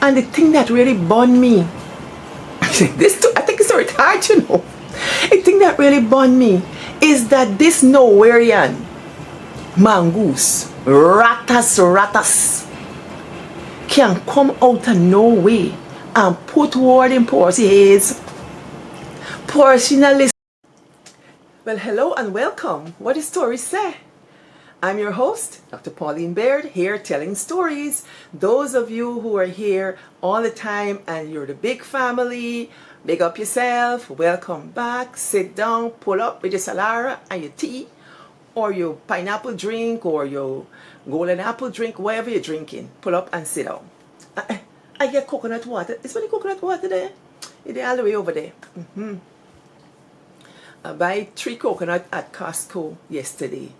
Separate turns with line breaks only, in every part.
And the thing that really burned me, I think it's very hard, you know. The thing that really burned me is that this Nowhereian mongoose, ratas, can come out of nowhere and put word in Percy's personal. Well, hello and welcome. What does story say? I'm your host, Dr. Pauline Baird, here telling stories. Those of you who are here all the time and you're the big family, big up yourself, welcome back, sit down, pull up with your salara and your tea, or your pineapple drink, or your golden apple drink, whatever you're drinking, pull up and sit down. I get coconut water. Is there coconut water there? It's all the way over there. I buy 3 coconut at Costco yesterday.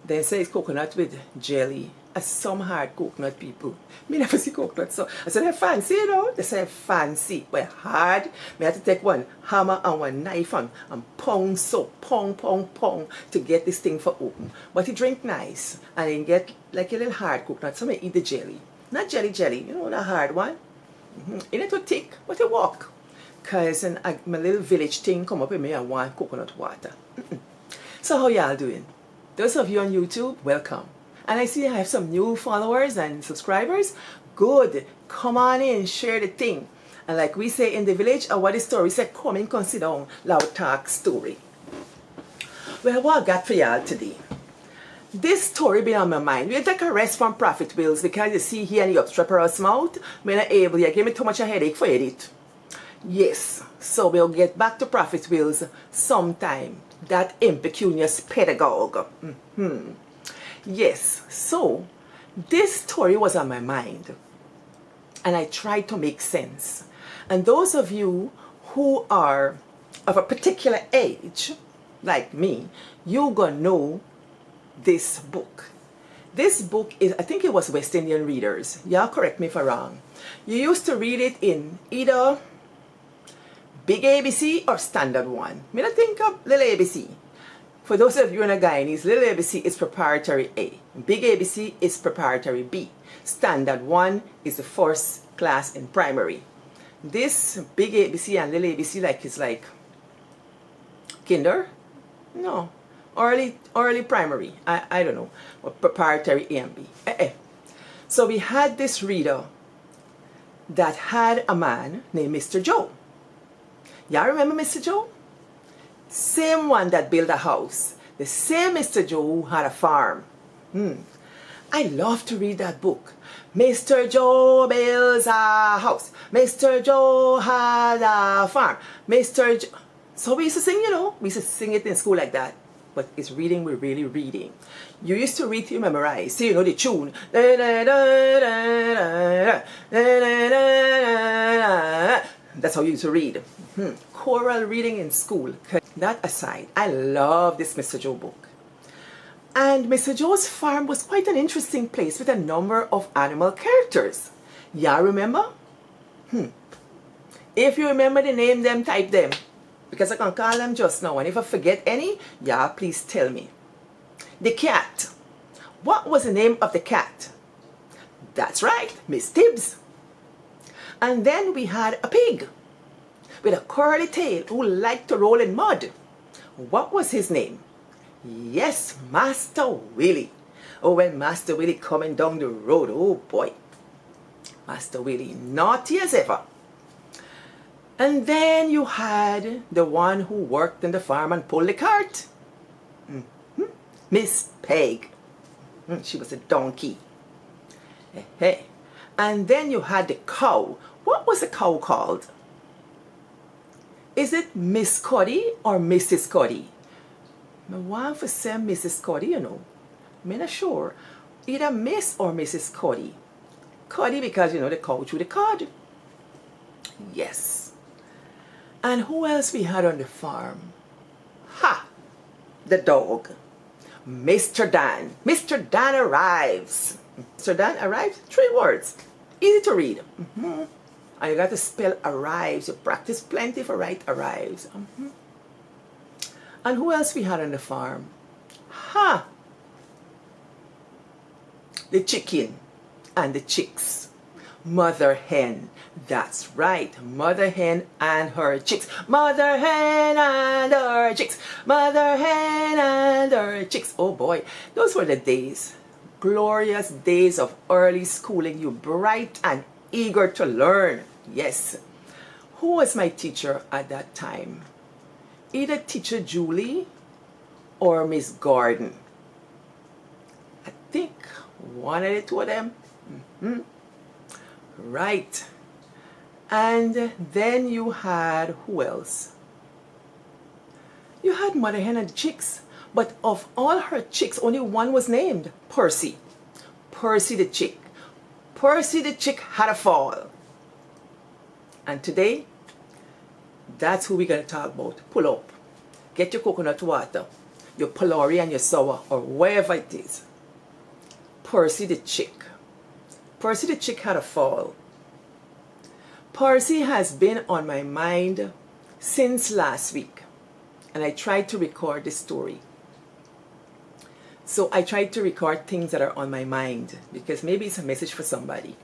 They say it's coconut with jelly. As some hard coconut people. Me never see coconut, so I said they're fancy, you know. They say fancy, but hard. Me have to take one hammer and one knife and pound to get this thing for open. But it drink nice, and it get like a little hard coconut. So I eat the jelly, not jelly, you know, the hard one. It ain't too thick, but it walk. Cause my little village thing come up with me. I want coconut water. So how y'all doing? Those of you on YouTube, welcome. And I see I have some new followers and subscribers. Good. Come on in, share the thing. And like we say in the village, what the story said, come in, come sit down, loud talk story. Well, what I got for y'all today? This story been on my mind. We'll take a rest from Prophet Wills because you see here in the obstreperous mouth, we're not able, you give me too much a headache for edit. Yes, so we'll get back to Prophet Wills sometime. That impecunious pedagogue. Yes, so this story was on my mind and I tried to make sense. And those of you who are of a particular age, like me, you're gonna know this book. This book is, I think it was West Indian Readers. Y'all correct me if I'm wrong. You used to read it in either Big ABC or Standard One. Me not think of Little ABC. For those of you in a Guyanese, Little ABC is preparatory A. Big ABC is preparatory B. Standard One is the first class in primary. This Big ABC and Little ABC is like kinder? No. Early primary. I don't know. Or preparatory A and B. So we had this reader that had a man named Mr. Joe. Y'all remember Mr. Joe? Same one that built a house. The same Mr. Joe who had a farm. I love to read that book. Mr. Joe builds a house. Mr. Joe had a farm. Mr. Joe. So we used to sing, you know. We used to sing it in school like that. But it's reading, we're really reading. You used to read till you memorize. So you know the tune. That's how you used to read. Choral reading in school. That aside, I love this Mr. Joe book. And Mr. Joe's farm was quite an interesting place with a number of animal characters. Y'all remember? If you remember the name them, type them. Because I can call them just now. And if I forget any, y'all please tell me. The cat. What was the name of the cat? That's right, Miss Tibbs. And then we had a pig with a curly tail who liked to roll in mud. What was his name? Yes, Master Willie. Oh, when Master Willie coming down the road, oh boy. Master Willie, naughty as ever. And then you had the one who worked in the farm and pulled the cart. Miss Peg. She was a donkey. Hey. And then you had the cow. What was the cow called? Is it Miss Cuddy or Mrs. Cuddy? I want to say Mrs. Cuddy, you know. I'm not sure. Either Miss or Mrs. Cuddy. Cuddy because, you know, the cow threw the cud. Yes. And who else we had on the farm? Ha! The dog. Mr. Dan. Mr. Dan arrives. Mr. Dan arrives. 3 words. Easy to read. And you got to spell arrives. You practice plenty for write arrives. And who else we had on the farm? Ha! The chicken and the chicks. Mother hen. That's right, mother hen and her chicks. Mother hen and her chicks. Mother hen and her chicks. Oh boy, those were the days. Glorious days of early schooling. You bright and eager to learn. Yes. Who was my teacher at that time? Either Teacher Julie or Miss Gordon. I think one of the two of them. Right. And then you had, who else? You had Mother Hen and the chicks. But of all her chicks, only one was named Percy. Percy the Chick. Percy the Chick had a fall. And today, that's who we're going to talk about. Pull up. Get your coconut water, your Polari and your sour, or wherever it is. Percy the Chick. Percy the Chick had a fall. Percy has been on my mind since last week. And I tried to record this story. So I tried to record things that are on my mind because maybe it's a message for somebody.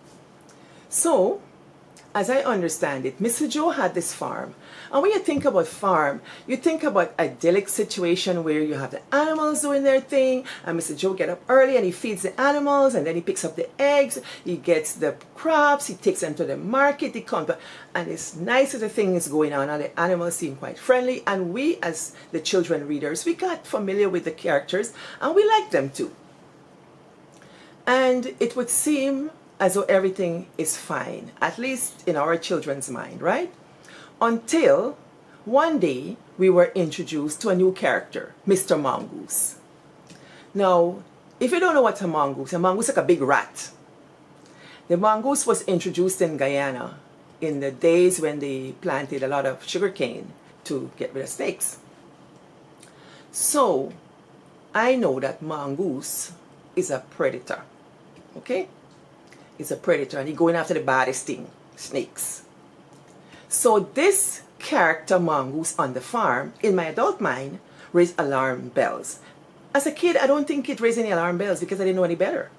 So, as I understand it, Mr. Joe had this farm. And when you think about farm, you think about a idyllic situation where you have the animals doing their thing, and Mr. Joe get up early and he feeds the animals, and then he picks up the eggs, he gets the crops, he takes them to the market, he comes back, and it's nice that the thing is going on, and the animals seem quite friendly, and we as the children readers, we got familiar with the characters, and we liked them too. And it would seem as though everything is fine, at least in our children's mind, right? Until one day we were introduced to a new character, Mr. Mongoose. Now, if you don't know what a mongoose is like a big rat. The mongoose was introduced in Guyana in the days when they planted a lot of sugarcane to get rid of snakes. So, I know that mongoose is a predator, okay? Is a predator and he's going after the baddest thing, snakes. So this character mongoose on the farm, in my adult mind, raised alarm bells. As a kid, I don't think it raised any alarm bells because I didn't know any better.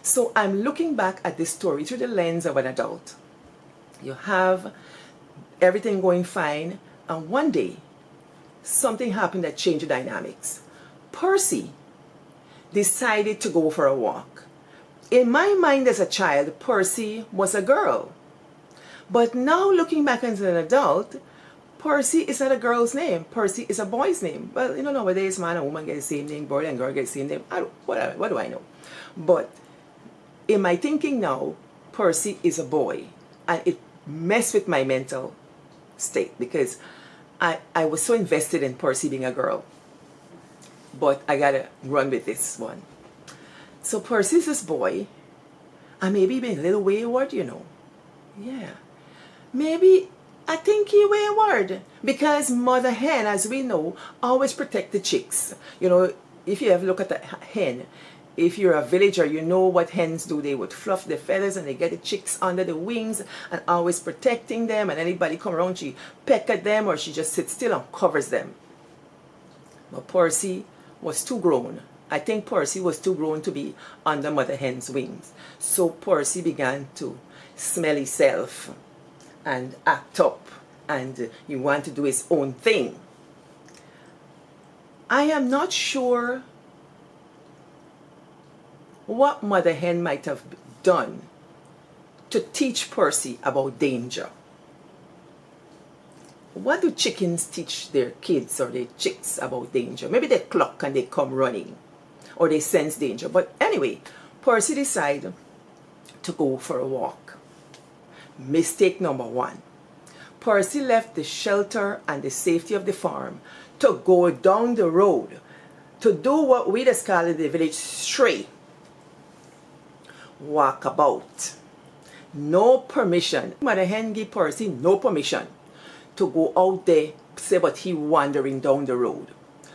So I'm looking back at this story through the lens of an adult. You have everything going fine, and one day, something happened that changed the dynamics. Percy decided to go for a walk. In my mind as a child, Percy was a girl. But now looking back as an adult, Percy is not a girl's name. Percy is a boy's name. Well, you know, nowadays man and woman get the same name, boy and girl get the same name. What do I know? But in my thinking now, Percy is a boy. And it messed with my mental state because I was so invested in Percy being a girl. But I gotta run with this one. So Percy's this boy, and maybe being a little wayward, you know. Yeah. Maybe, I think he wayward, because mother hen, as we know, always protect the chicks. You know, if you ever look at a hen, if you're a villager, you know what hens do. They would fluff their feathers and they get the chicks under the wings and always protecting them, and anybody come around, she peck at them or she just sits still and covers them. But Percy was too grown. I think Percy was too grown to be under mother hen's wings. So Percy began to smell himself and act up, and he wanted to do his own thing. I am not sure what mother hen might have done to teach Percy about danger. What do chickens teach their kids or their chicks about danger? Maybe they cluck and they come running, or they sense danger. But anyway, Percy decided to go for a walk. Mistake number one. Percy left the shelter and the safety of the farm to go down the road to do what we just call in the village stray. Walk about. No permission. Mother hen gave Percy no permission to go out there, say but he wandering down the road.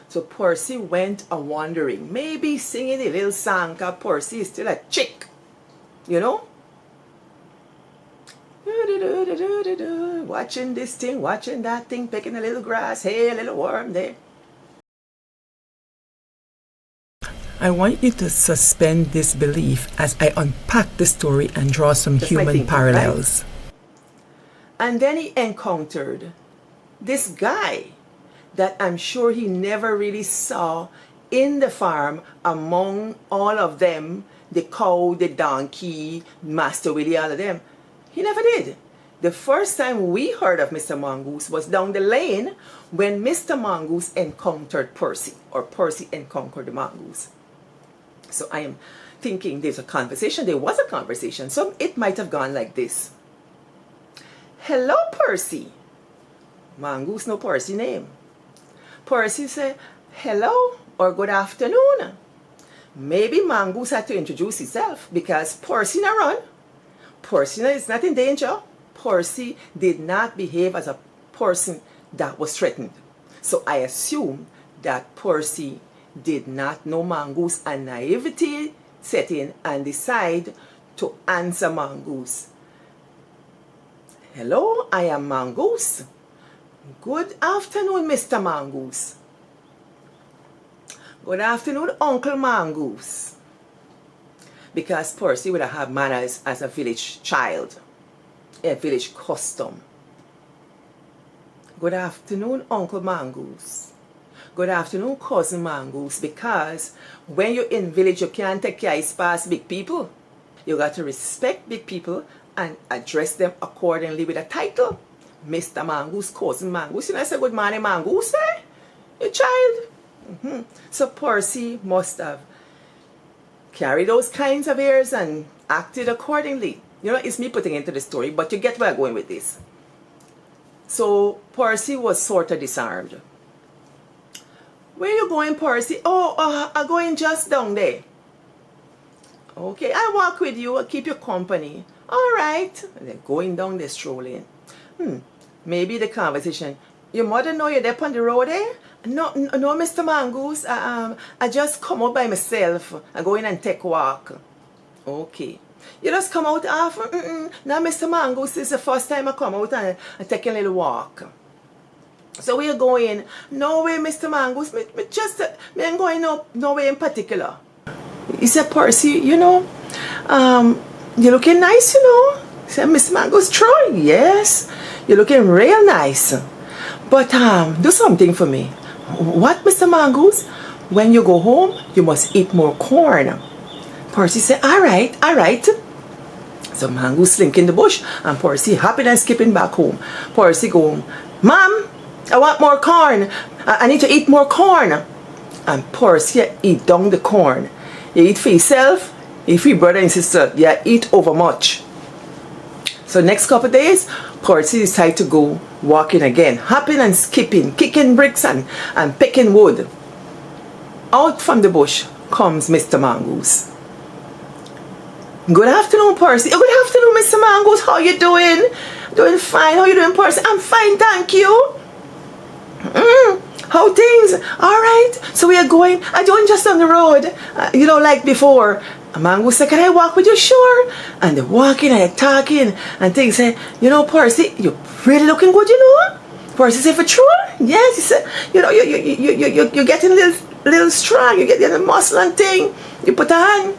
So Percy went a wandering, maybe singing a little song, because Percy is still a chick, you know? Watching this thing, watching that thing, picking a little grass, hey, a little worm there. I want you to suspend disbelief as I unpack the story and draw some human parallels. Right? And then he encountered this guy that I'm sure he never really saw in the farm among all of them, the cow, the donkey, Master Willie, all of them. He never did. The first time we heard of Mr. Mongoose was down the lane when Mr. Mongoose encountered Percy, or Percy encountered the mongoose. So I am thinking there's a conversation. There was a conversation. So it might have gone like this. Hello, Percy. Mongoose no Percy name. Percy said, hello or good afternoon. Maybe Mongoose had to introduce himself because Percy na run. Percy is not in danger. Percy did not behave as a person that was threatened. So I assume that Percy did not know Mongoose, and naivety set in and decide to answer Mongoose. Hello, I am Mongoose. Good afternoon, Mr. Mongoose. Good afternoon, Uncle Mongoose. Because Percy would have had manners as a village child, a village custom. Good afternoon, Uncle Mongoose. Good afternoon, Cousin Mongoose. Because when you're in village, you can't take your eyes past big people. You got to respect big people and address them accordingly with a title. Mr. Mongoose, Cousin Mongoose. You know, I say, good morning, Mongoose, eh? Your child. So Percy must have carried those kinds of airs and acted accordingly. You know, it's me putting into the story, but you get where I'm going with this. So Percy was sort of disarmed. Where you going, Percy? Oh, I'm going just down there. Okay, I walk with you. I'll keep you company. All right. And they're going down there strolling. Maybe the conversation. Your mother know you're there on the road, eh? No, Mr. Mongoose. I just come out by myself. I go in and take a walk. Okay. You just come out often? Now, Mr. Mongoose, this is the first time I come out and take a little walk. So we're going. No way, Mr. Mongoose. Me ain't going no way in particular. He said, Percy, you know, you're looking nice, you know. He said, Mr. Mongoose, Troy, yes. You're looking real nice. But do something for me. What, Mr. Mongoose? When you go home, you must eat more corn. Percy said, all right, all right. So Mongoose slink in the bush, and Percy hopping and skipping back home. Percy go home, Mom, I want more corn. I need to eat more corn. And Percy eat down the corn. You eat for yourself, you eat for your brother and sister. You eat over much. So next couple of days, Percy decided to go walking again, hopping and skipping, kicking bricks and picking wood. Out from the bush comes Mr. Mongoose. Good afternoon, Percy. Oh, good afternoon, Mr. Mongoose. How you doing? Doing fine. How you doing, Percy? I'm fine, thank you. How things? All right. So we are going. I'm doing just on the road. You know, like before. Mongoose said, can I walk with you? Sure. And they're walking and they're talking and things. Say, you know, Percy, you're really looking good, you know. Percy said, for sure? Yes. He said, you know, you're getting a little strong. You get the muscle and thing. You put on.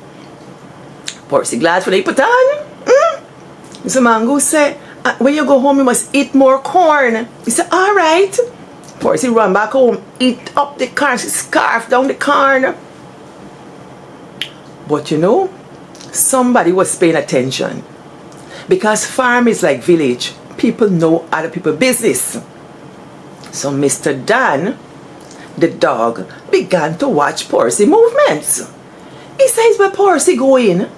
Percy glad for that you put on. So Mongoose said, when you go home, you must eat more corn. He said, all right. Percy run back home, eat up the corn, scarf down the corn. But you know, somebody was paying attention. Because farm is like village. People know other people's business. So Mr. Dan, the dog, began to watch Percy movements. He says, where Percy going?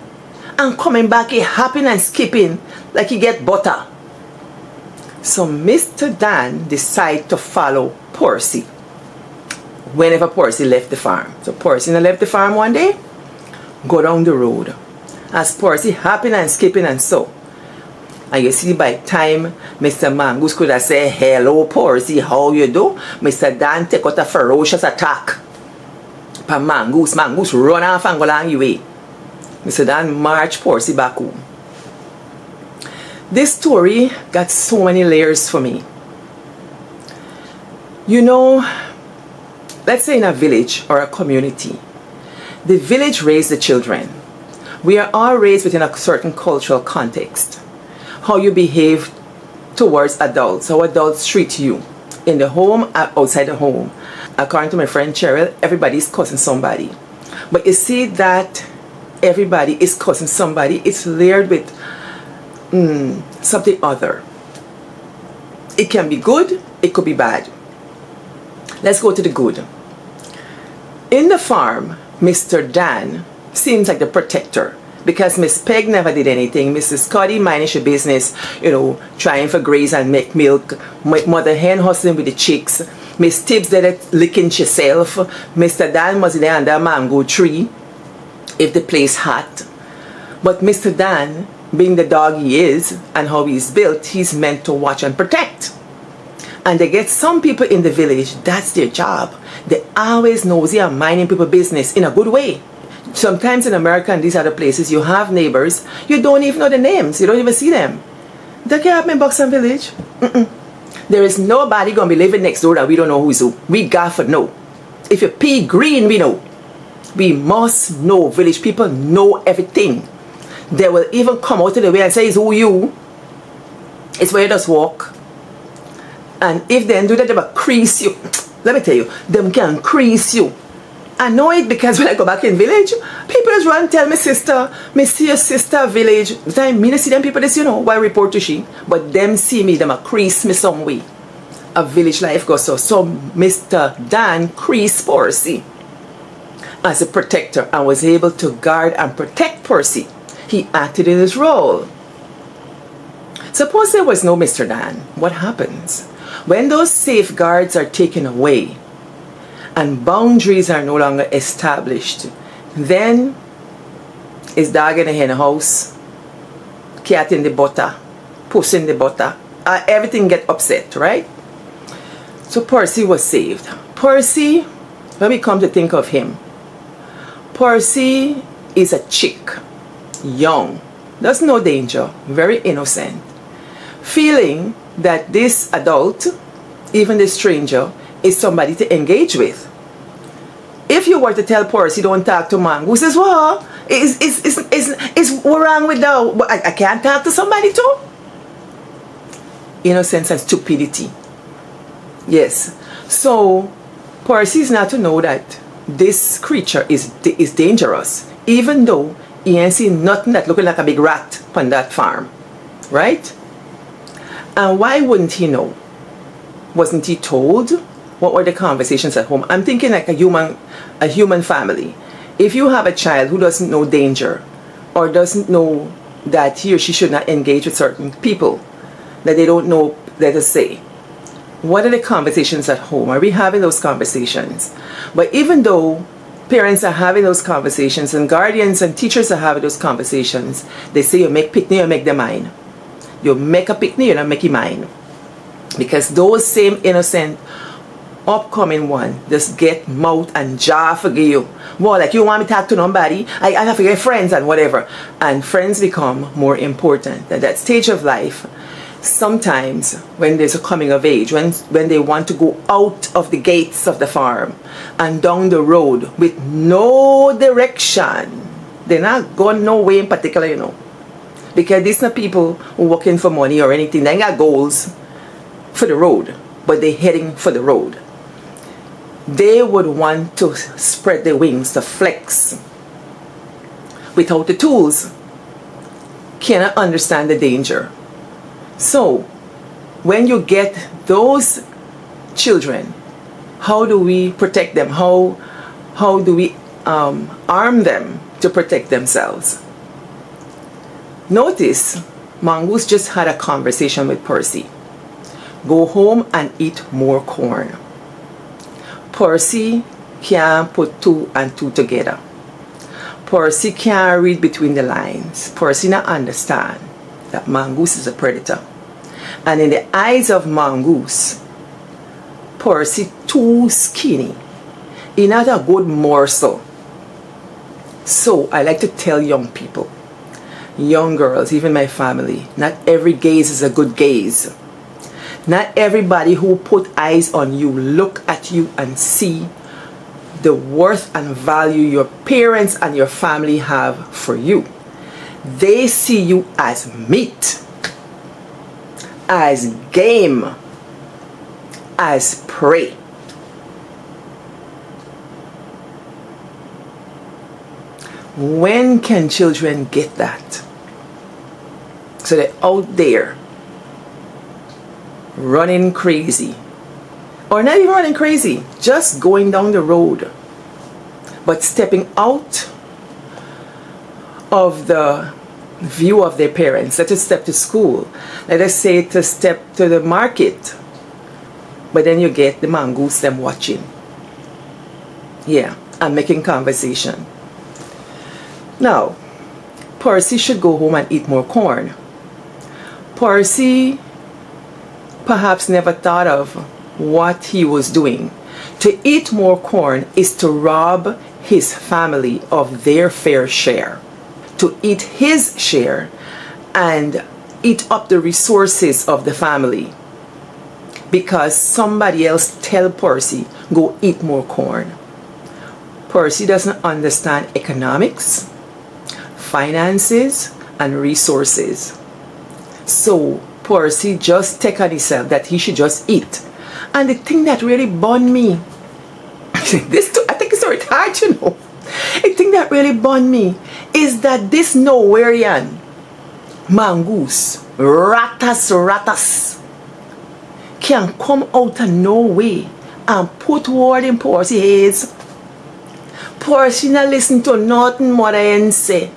And coming back, he hopping and skipping like he get butter. So Mr. Dan decided to follow Percy whenever Percy left the farm. So Percy left the farm one day, go down the road. As Percy hopping and skipping and so. And you see by time Mr. Mongoose could have said, hello Percy, how you do? Mr. Dan take out a ferocious attack. But Mongoose run off and go along your way. Mr. Dan march Percy back home. This story got so many layers for me. You know, let's say in a village or a community, The village raised the children. We are all raised within a certain cultural context. How you behave towards adults, how adults treat you in the home and outside the home. According to my friend Cheryl, everybody's cussing somebody. But you see that everybody is cussing somebody, it's layered with something other. It can be good, it could be bad. Let's go to the good. In the farm, Mr. Dan seems like the protector, because Miss Peg never did anything. Mrs. Scotty managed her business, trying for graze and make milk. Mother Hen hustling with the chicks. Miss Tibbs did it licking herself. Mr. Dan was there under a mango tree if the place hot. But Mr. Dan, being the dog he is and how he's built, he's meant to watch and protect. And they get some people in the village, that's their job. They always nosy and minding people's business in a good way. Sometimes in America and these other places, you have neighbors, you don't even know the names, you don't even see them. That can happen in Buxton Village. There is nobody going to be living next door that we don't know who's who. We got to know. If you pea green, we know. We must know. Village people know everything. They will even come out of the way and say, it's who you. It's where you just walk. And if they do that, they will crease you. Let me tell you, them can crease you. I know it because when I go back in village, people just run tell me sister, me see your sister village. The time me see them people this, why report to she. But them see me, them a crease me some way. A village life goes so. So Mr. Dan creased Percy as a protector and was able to guard and protect Percy. He acted in his role. Suppose there was no Mr. Dan. What happens? When those safeguards are taken away and boundaries are no longer established, then is dog in the hen house, cat in the butter, puss in the butter, everything get upset, right? So Percy was saved. Percy, when we come to think of him, Percy is a chick, young, there's no danger, very innocent, feeling that this adult, even this stranger, is somebody to engage with. If you were to tell Percy don't talk to Mongoose, says, well, is what wrong with that? I can't talk to somebody too? Innocence and stupidity. Yes. So Percy is not to know that this creature is dangerous, even though he ain't seen nothing that looking like a big rat on that farm. Right? And why wouldn't he know? Wasn't he told? What were the conversations at home? I'm thinking like a human family. If you have a child who doesn't know danger or doesn't know that he or she should not engage with certain people that they don't know, let us say, what are the conversations at home? Are we having those conversations? But even though parents are having those conversations and guardians and teachers are having those conversations, they say you make picnic, you make them mine. You make a picnic, you don't make it mine. Because those same innocent upcoming one just get mouth and jaw forgive you. Well, like you want me to talk to nobody, I have to get friends and whatever. And friends become more important. At that stage of life, sometimes when there's a coming of age, when they want to go out of the gates of the farm and down the road with no direction, they're not going no way in particular, Because these are not people who working for money or anything. They ain't got goals for the road, but they're heading for the road. They would want to spread their wings, to flex. Without the tools, cannot understand the danger. So, when you get those children, how do we protect them? How do we arm them to protect themselves? Notice, Mongoose just had a conversation with Percy. Go home and eat more corn. Percy can't put 2 and 2 together. Percy can't read between the lines. Percy not understand that Mongoose is a predator. And in the eyes of Mongoose, Percy too skinny. He not a good morsel. So I like to tell young people, young girls, even my family, not every gaze is a good gaze. Not everybody who put eyes on you, look at you and see the worth and value your parents and your family have for you. They see you as meat, as game, as prey. When can children get that? So they're out there running crazy, or not even running crazy, just going down the road, but stepping out of the view of their parents. Let us step to school, let us say to step to the market, but then you get the mongoose them watching, yeah, and making conversation. Now, Percy should go home and eat more corn. Percy perhaps never thought of what he was doing. To eat more corn is to rob his family of their fair share. To eat his share and eat up the resources of the family because somebody else tell Percy, go eat more corn. Percy doesn't understand economics, finances, and resources. So Percy just take on himself that he should just eat. And the thing that really burned me, I think it's so hard, you know. The thing that really burned me is that this Nowhereian mongoose, ratas, can come out of nowhere and put word in Percy's head. Percy not listen to nothing mother and say.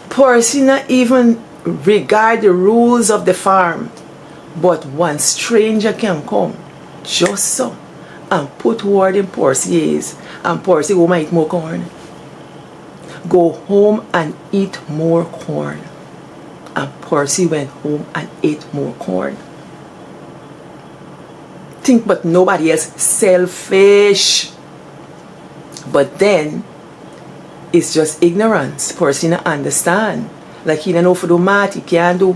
Percy not even regard the rules of the farm. But one stranger can come just so and put word in Percy's ears, and Percy go and eat more corn. Go home and eat more corn. And Percy went home and ate more corn. Think but nobody else, selfish. But then it's just ignorance. Percy not understand. Like he don't know for do math, he can't do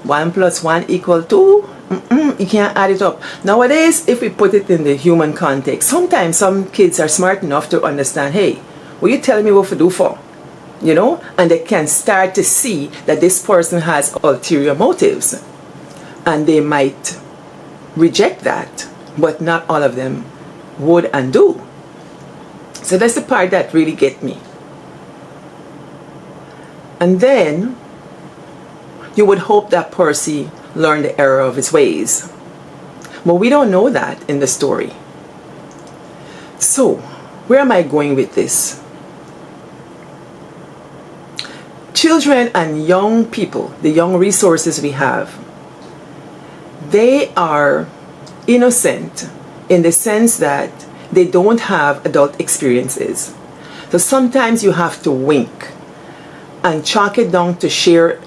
1 + 1 = 2. You can't add it up. Nowadays, if we put it in the human context, sometimes some kids are smart enough to understand, hey, what you telling me what to do for? You know? And they can start to see that this person has ulterior motives. And they might reject that, but not all of them would and do. So that's the part that really get me. And then you would hope that Percy learned the error of his ways. But we don't know that in the story. So, where am I going with this? Children and young people, the young resources we have, they are innocent in the sense that they don't have adult experiences. So sometimes you have to wink and chalk it down to sheer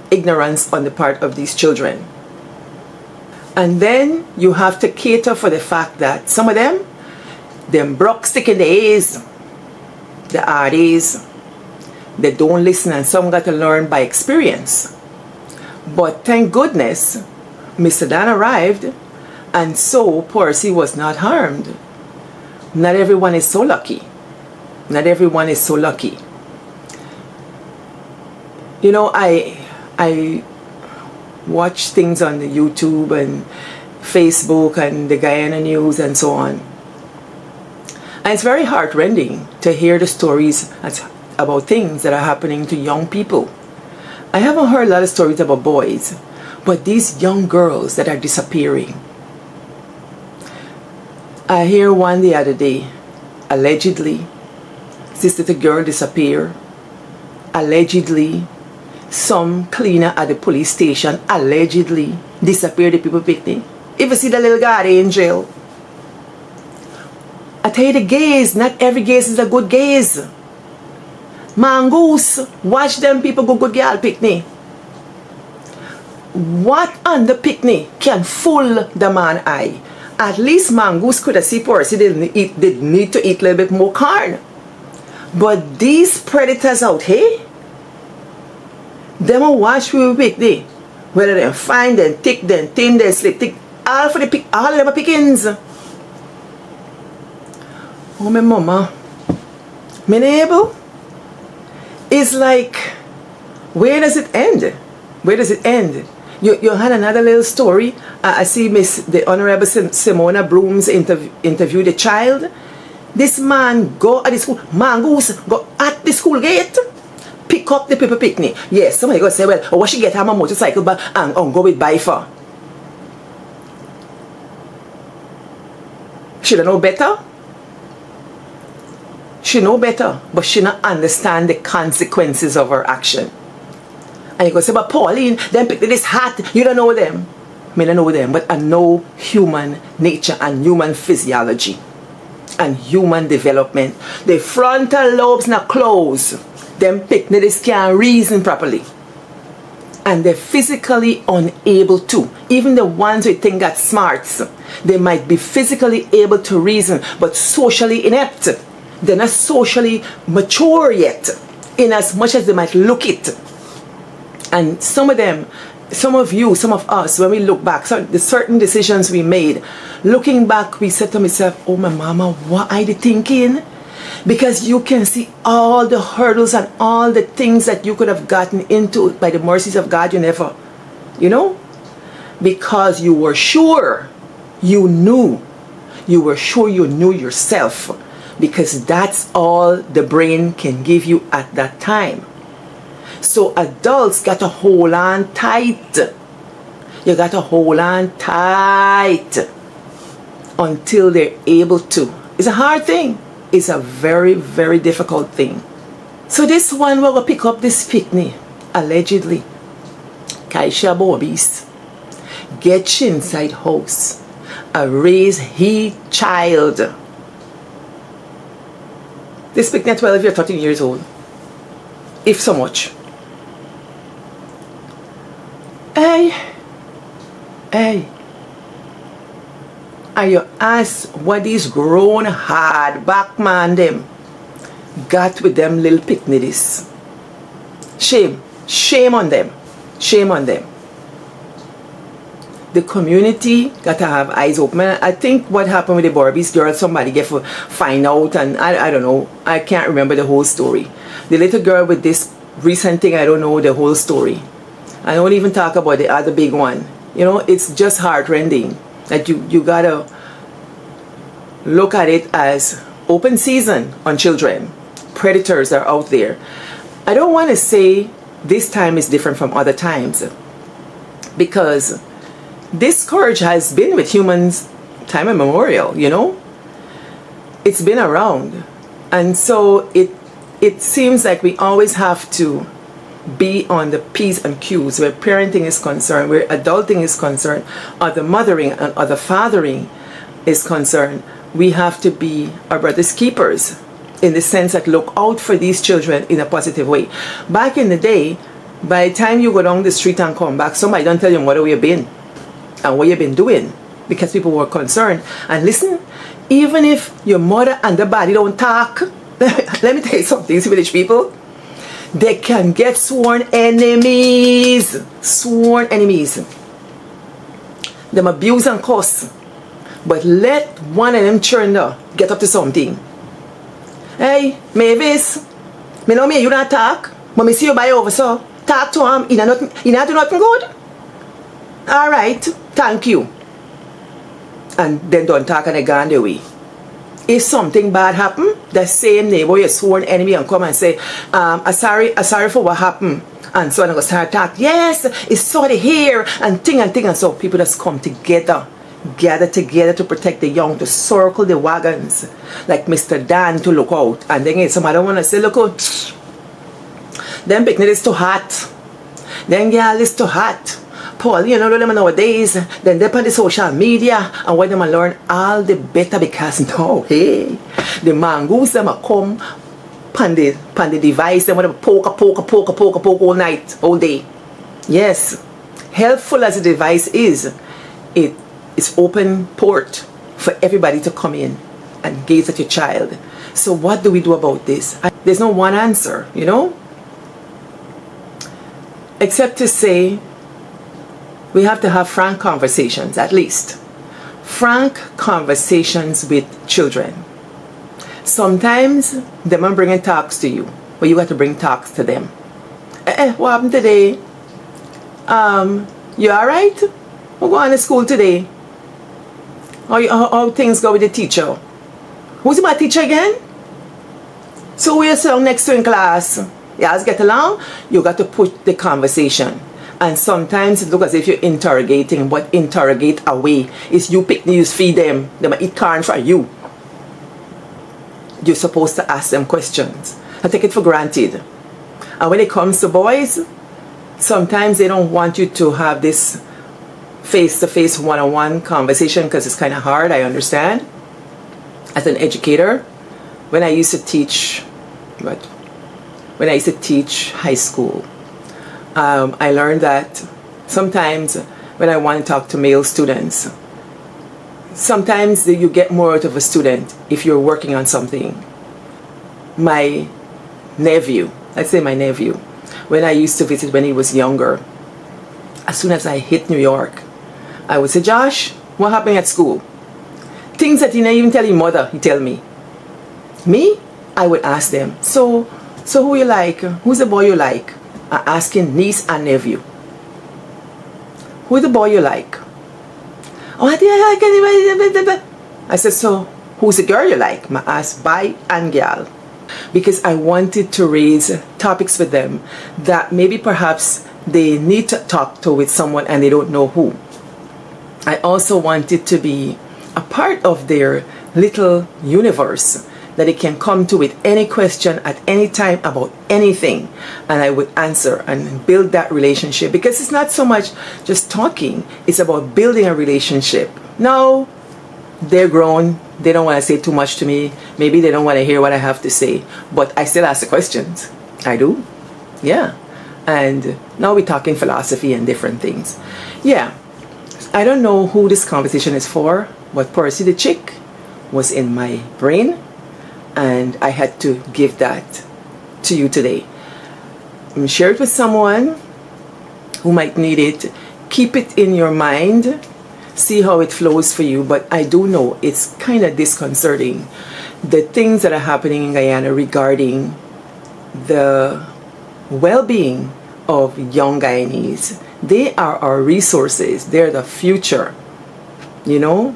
ignorance on the part of these children. And then you have to cater for the fact that some of them broke stick in the A's, the R's, they don't listen, and some got to learn by experience. But thank goodness Mr. Dan arrived, and so Percy was not harmed. Not everyone is so lucky. Not everyone is so lucky. You know, I watch things on the YouTube and Facebook and the Guyana news and so on. And it's very heartrending to hear the stories about things that are happening to young people. I haven't heard a lot of stories about boys, but these young girls that are disappearing. I hear one the other day, allegedly, this little girl disappeared. Allegedly, some cleaner at the police station allegedly disappeared the people picnic. If you see the little guy in jail, I tell you the gays, not every gays is a good gays. Mongoose, watch them people go good girl picnic. What on the picnic can fool the man eye? At least Mongoose could have seen Percy did need to eat a little bit more corn. But these predators out here, them will watch we picnic. Whether they find them, tick them, thin them, slip, tick, all for the pick, all of them are pickings. Oh, my mama. My neighbor. It's like, where does it end? Where does it end? You had another little story. I see the Honorable Simona Brooms interview the child. This man go at the school, Mongoose go at the school gate, pick up the paper picnic. Yes, somebody go say, well, what she get her motorcycle back and go with by for? She don't know better. She know better, but she not understand the consequences of her action. And you go say, but Pauline, them pick this hat, you don't know them. I don't know them, but I know human nature and human physiology and human development. The frontal lobes not close. Them pick this can't reason properly. And they're physically unable to. Even the ones we think that smarts, they might be physically able to reason, but socially inept. They're not socially mature yet, in as much as they might look it. And some of them, some of you, some of us, when we look back, so the certain decisions we made, looking back, we said to myself, oh my mama, what are they thinking? Because you can see all the hurdles and all the things that you could have gotten into by the mercies of God, you never, because you were sure you knew. You were sure you knew yourself, because that's all the brain can give you at that time. So adults got to hold on tight. You got to hold on tight until they're able to. It's a hard thing. It's a very, very difficult thing. So this one will pick up this picnic, allegedly. Kaisha Bobbies get she inside house. Raise he child. This picnic 12 or 13 years old. If so much. Hey. And you ask what these grown hard back man them got with them little picnics. Shame on them. Shame on them. The community got to have eyes open. I think what happened with the Barbies girl, somebody get to find out, and I don't know. I can't remember the whole story. The little girl with this recent thing, I don't know the whole story. I don't even talk about the other big one. It's just heart-rending that you gotta look at it as open season on children. Predators are out there. I don't want to say this time is different from other times, because this scourge has been with humans time immemorial, It's been around. And so it seems like we always have to be on the P's and Q's where parenting is concerned, where adulting is concerned, or the mothering and or the fathering is concerned. We have to be our brother's keepers, in the sense that look out for these children in a positive way. Back in the day, by the time you go down the street and come back, somebody don't tell you what you've been and what you've been doing, because people were concerned. And listen, even if your mother and the body don't talk, let me tell you something, village people, they can get sworn enemies. Sworn enemies. Them abuse and curse. But let one of them children get up to something. Hey, Mavis, me know me, you not talk, but me see you by over, so talk to him. You not do nothing good. All right, thank you. And then don't talk and they go on their way. If something bad happen, the same neighbor, your sworn enemy, and come and say, I'm sorry for what happened. And so I'm going to start talking. Yes, it's sorry here, and thing. And so people just come together, gather together to protect the young, to circle the wagons, like Mr. Dan to look out. And then somebody want to say, look out, them picnic is too hot. Then girl is too hot. Paul, them nowadays, then they on the social media, and when them learn all the better, because now, hey, the mongoose them come pan the device, them want to poke all night, all day. Yes, helpful as the device is, it's open port for everybody to come in and gaze at your child. So what do we do about this? There's no one answer, except to say, we have to have frank conversations, at least. Frank conversations with children. Sometimes them are bringing talks to you, but you got to bring talks to them. What happened today? You alright? We're going to school today. How things go with the teacher? Who's my teacher again? So we're sitting next to in class. You guys get along? You got to put the conversation. And sometimes it looks as if you're interrogating, but interrogate away. It's you pick, you feed them. They might eat corn for you. You're supposed to ask them questions. I take it for granted. And when it comes to boys, sometimes they don't want you to have this face-to-face one-on-one conversation because it's kind of hard, I understand. As an educator, when I used to teach high school, I learned that sometimes when I want to talk to male students, sometimes you get more out of a student if you're working on something. My nephew, let's say my nephew, when I used to visit when he was younger, as soon as I hit New York, I would say, Josh, what happened at school? Things that he didn't even tell his mother, he tell me. Me, I would ask them, so who you like? Who's the boy you like? I'm asking niece and nephew. Who's the boy you like? Oh, I like anybody. I said, so who's the girl you like? I asked boy and girl. Because I wanted to raise topics with them that maybe perhaps they need to talk to with someone and they don't know who. I also wanted to be a part of their little universe that they can come to with any question at any time about anything, and I would answer and build that relationship, because it's not so much just talking, it's about building a relationship. Now they're grown, they don't want to say too much to me, maybe they don't want to hear what I have to say, but I still ask the questions. I do, yeah. And now we're talking philosophy and different things. Yeah, I don't know who this conversation is for, but Percy the Chick was in my brain, and I had to give that to you today. Share it with someone who might need it. Keep it in your mind. See how it flows for you. But I do know it's kind of disconcerting, the things that are happening in Guyana regarding the well-being of young Guyanese. They are our resources. They're the future. You know?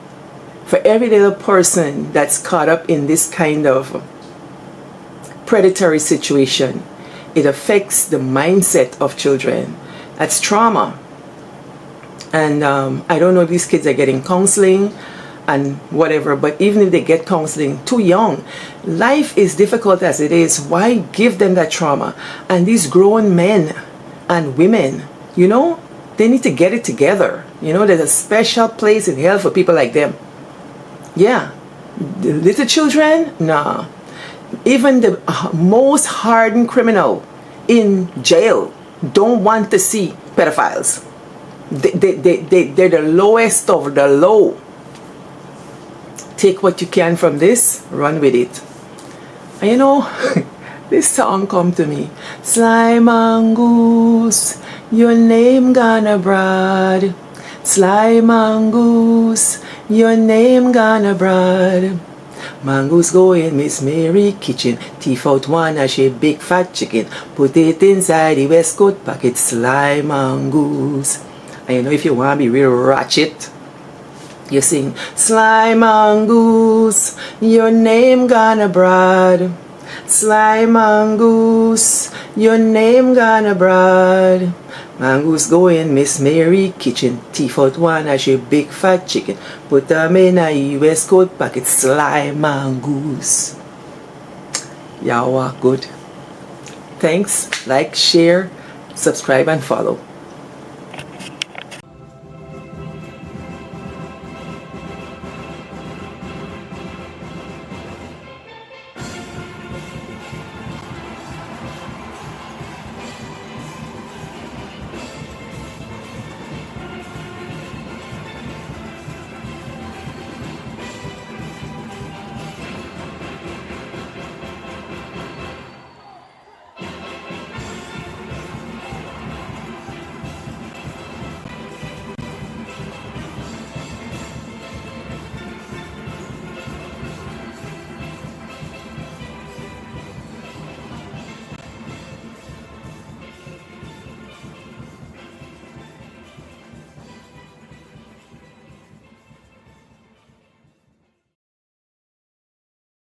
For every little person that's caught up in this kind of predatory situation, it affects the mindset of children. That's trauma. And I don't know if these kids are getting counseling and whatever, but even if they get counseling too young, life is difficult as it is. Why give them that trauma? And these grown men and women, you know, they need to get it together. You know, there's a special place in hell for people like them. Yeah, the little children, nah. Even the most hardened criminal in jail don't want to see pedophiles. They're the lowest of the low. Take what you can from this, run with it. And you know, this song come to me. Sly Mongoose, your name gone abroad. Sly Mongoose, your name gone abroad. Mongoose go in Miss Mary kitchen, teeth out one as she big fat chicken, put it inside the waistcoat pocket. Sly Mongoose. And you know, if you want to be real ratchet, you sing Sly Mongoose, your name gone abroad. Sly Mongoose, your name gone abroad. Mongoose go in Miss Mary kitchen, teeth out one as she big fat chicken, put them in a waistcoat pocket. Sly Mongoose. Y'all are good. Thanks, like, share, subscribe and follow.